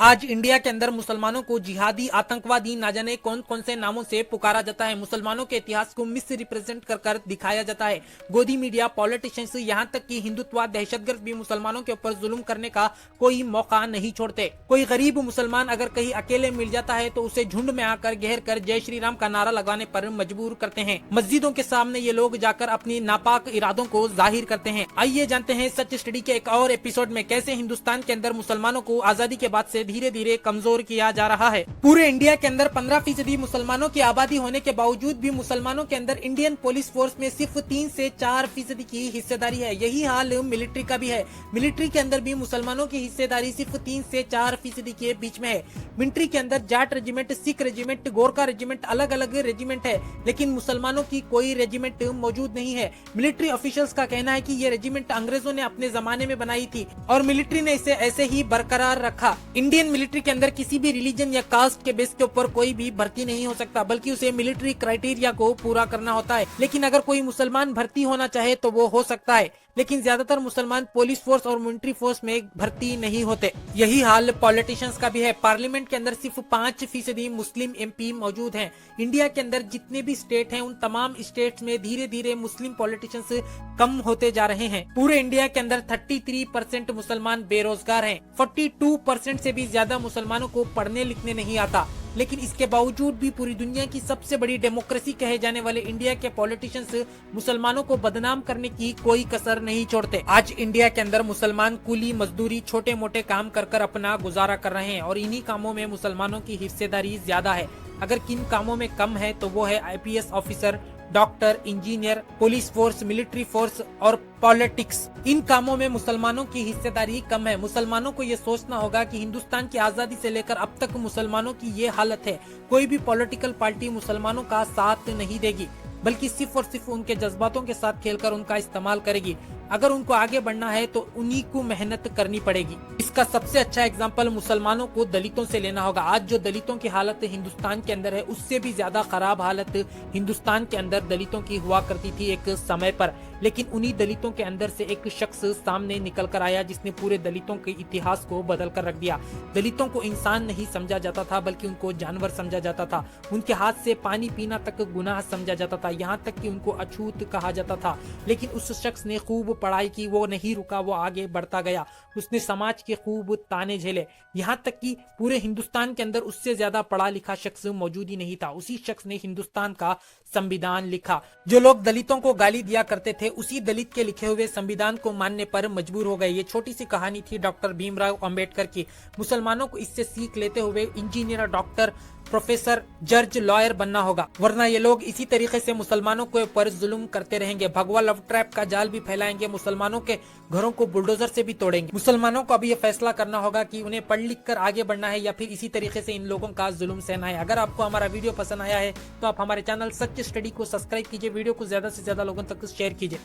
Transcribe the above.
आज इंडिया के अंदर मुसलमानों को जिहादी, आतंकवादी, ना जाने कौन कौन से नामों से पुकारा जाता है। मुसलमानों के इतिहास को मिस रिप्रेजेंट कर दिखाया जाता है। गोदी मीडिया, पॉलिटिशियंस, यहाँ तक कि हिंदुत्व दहशतगर्द भी मुसलमानों के ऊपर जुल्म करने का कोई मौका नहीं छोड़ते। कोई गरीब मुसलमान अगर कहीं अकेले मिल जाता है तो उसे झुंड में आकर घेर कर जय श्री राम का नारा लगाने पर मजबूर करते हैं। मस्जिदों के सामने ये लोग जाकर अपनी नापाक इरादों को जाहिर करते हैं। आइए जानते हैं सच स्टडी के एक और एपिसोड में कैसे हिंदुस्तान के अंदर मुसलमानों को आजादी के बाद से धीरे धीरे कमजोर किया जा रहा है। पूरे इंडिया के अंदर 15% मुसलमानों की आबादी होने के बावजूद भी मुसलमानों के अंदर इंडियन पुलिस फोर्स में सिर्फ 3 से 4% की हिस्सेदारी है। यही हाल मिलिट्री का भी है। मिलिट्री के अंदर भी मुसलमानों की हिस्सेदारी सिर्फ 3 से 4% के बीच में है। मिलिट्री के अंदर Jat regiment, Sikh regiment, Gorkha regiment, अलग अलग रेजिमेंट है, लेकिन मुसलमानों की कोई रेजिमेंट मौजूद नहीं है। मिलिट्री ऑफिशियल्स का कहना है कि ये रेजिमेंट अंग्रेजों ने अपने जमाने में बनाई थी और मिलिट्री ने इसे ऐसे ही बरकरार रखा। इंडियन मिलिट्री के अंदर किसी भी रिलीजन या कास्ट के बेस के ऊपर कोई भी भर्ती नहीं हो सकता, बल्कि उसे मिलिट्री क्राइटेरिया को पूरा करना होता है। लेकिन अगर कोई मुसलमान भर्ती होना चाहे तो वो हो सकता है, लेकिन ज्यादातर मुसलमान पुलिस फोर्स और मिलिट्री फोर्स में भर्ती नहीं होते। यही हाल पॉलिटिशियंस का भी है। पार्लियामेंट के अंदर सिर्फ 5% मुस्लिम MP मौजूद हैं। इंडिया के अंदर जितने भी स्टेट हैं उन तमाम स्टेट्स में धीरे धीरे मुस्लिम पॉलिटिशियंस कम होते जा रहे हैं। पूरे इंडिया के अंदर 33% मुसलमान बेरोजगार हैं। 42% से भी ज्यादा मुसलमानों को पढ़ने लिखने नहीं आता। लेकिन इसके बावजूद भी पूरी दुनिया की सबसे बड़ी डेमोक्रेसी कहे जाने वाले इंडिया के पॉलिटिशियंस मुसलमानों को बदनाम करने की कोई कसर नहीं छोड़ते। आज इंडिया के अंदर मुसलमान कुली मजदूरी, छोटे मोटे काम कर अपना गुजारा कर रहे हैं और इन्हीं कामों में मुसलमानों की हिस्सेदारी ज्यादा है। अगर किन कामों में कम है तो वो है IPS officer, doctor, engineer, police force, military force और पॉलिटिक्स। इन कामों में मुसलमानों की हिस्सेदारी कम है। मुसलमानों को ये सोचना होगा कि हिंदुस्तान की आजादी से लेकर अब तक मुसलमानों की ये हालत है। कोई भी पॉलिटिकल पार्टी मुसलमानों का साथ नहीं देगी, बल्कि सिर्फ और सिर्फ उनके जज्बातों के साथ खेलकर उनका इस्तेमाल करेगी। अगर उनको आगे बढ़ना है तो उन्हीं को मेहनत करनी पड़ेगी। इसका सबसे अच्छा एग्जाम्पल मुसलमानों को दलितों से लेना होगा। आज जो दलितों की हालत हिंदुस्तान के अंदर है, उससे भी ज्यादा खराब हालत हिंदुस्तान के अंदर दलितों की हुआ करती थी एक समय पर। लेकिन उन्हीं दलितों के अंदर से एक शख्स सामने निकल कर आया जिसने पूरे दलितों के इतिहास को बदल कर रख दिया। दलितों को इंसान नहीं समझा जाता था, बल्कि उनको जानवर समझा जाता था। उनके हाथ से पानी पीना तक गुनाह समझा जाता था, यहाँ तक कि उनको अछूत कहा जाता था। लेकिन उस शख्स ने खूब पढ़ाई की, वो नहीं रुका, वो आगे बढ़ता गया। उसने समाज के खूब ताने झेले, यहाँ तक कि पूरे हिंदुस्तान के अंदर उससे ज्यादा पढ़ा लिखा शख्स मौजूद ही नहीं था। उसी शख्स ने हिंदुस्तान का संविधान लिखा। जो लोग दलितों को गाली दिया करते थे, उसी दलित के लिखे हुए संविधान को मानने पर मजबूर हो गए। ये छोटी सी कहानी थी डॉक्टर भीमराव अंबेडकर की। मुसलमानों को इससे सीख लेते हुए इंजीनियर, डॉक्टर, प्रोफेसर, जज, लॉयर बनना होगा, वरना ये लोग इसी तरीके से मुसलमानों के ऊपर जुल्म करते रहेंगे। भगवा लव ट्रैप का जाल भी फैलाएंगे, मुसलमानों के घरों को बुलडोजर से भी तोड़ेंगे। मुसलमानों को अभी ये फैसला करना होगा कि उन्हें पढ़ लिख कर आगे बढ़ना है या फिर इसी तरीके से इन लोगों का जुल्म सहना है। अगर आपको हमारा वीडियो पसंद आया है तो आप हमारे चैनल सच स्टडी को सब्सक्राइब कीजिए, वीडियो को ज्यादा से ज्यादा लोगों तक शेयर कीजिए।